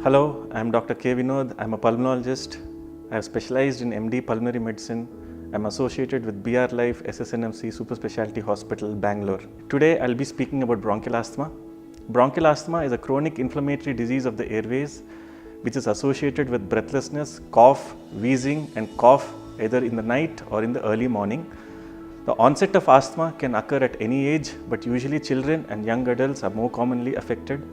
Hello, I am Dr. K. Vinod. I am a pulmonologist. I have specialized in MD pulmonary medicine. I am associated with BR Life SSNMC Super Specialty Hospital, Bangalore. Today I will be speaking about bronchial asthma. Bronchial asthma is a chronic inflammatory disease of the airways which is associated with breathlessness, cough, wheezing and cough either in the night or in the early morning. The onset of asthma can occur at any age, but usually children and young adults are more commonly affected.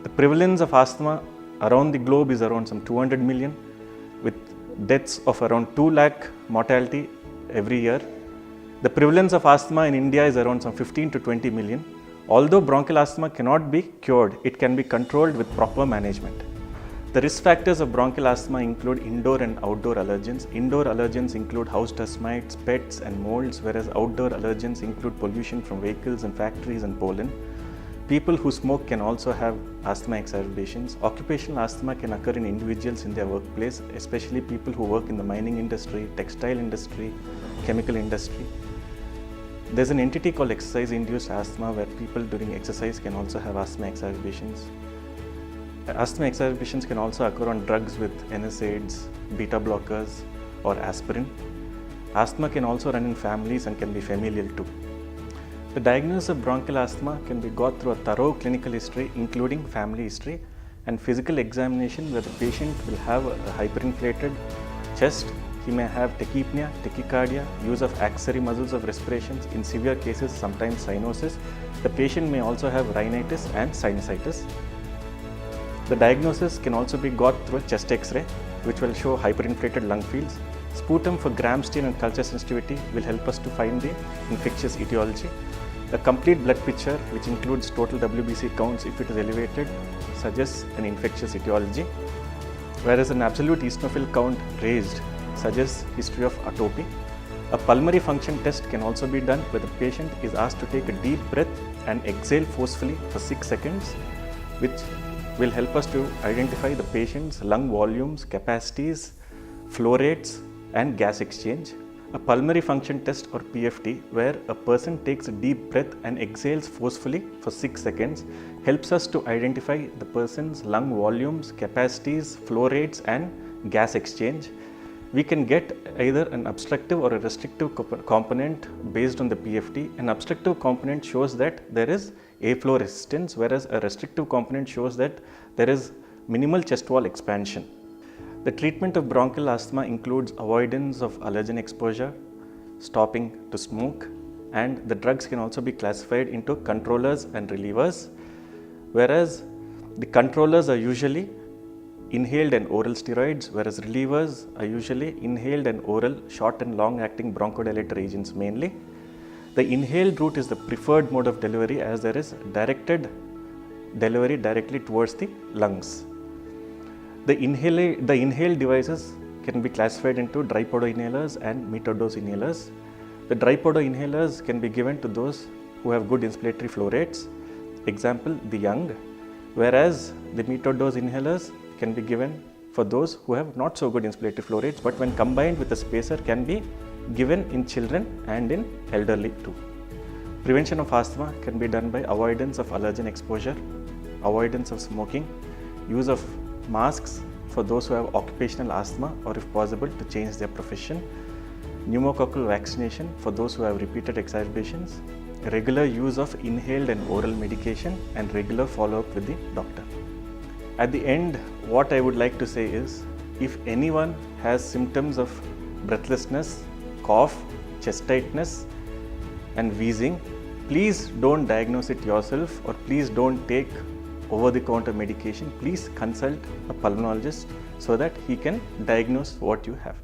The prevalence of asthma around the globe is around some 200 million, with deaths of around 2 lakh mortality every year. The prevalence of asthma in India is around some 15 to 20 million. Although bronchial asthma cannot be cured, it can be controlled with proper management. The risk factors of bronchial asthma include indoor and outdoor allergens. Indoor allergens include house dust mites, pets and molds, whereas outdoor allergens include pollution from vehicles and factories and pollen. People who smoke can also have asthma exacerbations. Occupational asthma can occur in individuals in their workplace, especially people who work in the mining industry, textile industry, chemical industry. There's an entity called exercise-induced asthma where people during exercise can also have asthma exacerbations. Asthma exacerbations can also occur on drugs with NSAIDs, beta blockers or aspirin. Asthma can also run in families and can be familial too. The diagnosis of bronchial asthma can be got through a thorough clinical history including family history and physical examination where the patient will have a hyperinflated chest. He may have tachypnea, tachycardia, use of axillary muscles of respiration, in severe cases sometimes cyanosis. The patient may also have rhinitis and sinusitis. The diagnosis can also be got through a chest X-ray which will show hyperinflated lung fields. Sputum for gram stain and culture sensitivity will help us to find the infectious etiology. A complete blood picture, which includes total WBC counts if it is elevated, suggests an infectious etiology, whereas an absolute eosinophil count raised suggests history of atopy. A pulmonary function test can also be done where the patient is asked to take a deep breath and exhale forcefully for 6 seconds, which will help us to identify the patient's lung volumes, capacities, flow rates and gas exchange. A pulmonary function test or PFT, where a person takes a deep breath and exhales forcefully for 6 seconds, helps us to identify the person's lung volumes, capacities, flow rates and gas exchange. We can get either an obstructive or a restrictive component based on the PFT. An obstructive component shows that there is airflow resistance, whereas a restrictive component shows that there is minimal chest wall expansion. The treatment of bronchial asthma includes avoidance of allergen exposure, stopping to smoke, and the drugs can also be classified into controllers and relievers, whereas the controllers are usually inhaled and oral steroids, whereas relievers are usually inhaled and oral short and long acting bronchodilator agents mainly. The inhaled route is the preferred mode of delivery as there is directed delivery directly towards the lungs. The inhaled devices can be classified into dry powder inhalers and metered dose inhalers. The dry powder inhalers can be given to those who have good inspiratory flow rates, example the young, whereas the metered dose inhalers can be given for those who have not so good inspiratory flow rates, but when combined with a spacer can be given in children and in elderly too. Prevention of asthma can be done by avoidance of allergen exposure, avoidance of smoking, use of masks for those who have occupational asthma or if possible to change their profession, pneumococcal vaccination for those who have repeated exacerbations, regular use of inhaled and oral medication and regular follow-up with the doctor. At the end, what I would like to say is, if anyone has symptoms of breathlessness, cough, chest tightness and wheezing, please don't diagnose it yourself or please don't take over-the-counter medication. Please consult a pulmonologist so that he can diagnose what you have.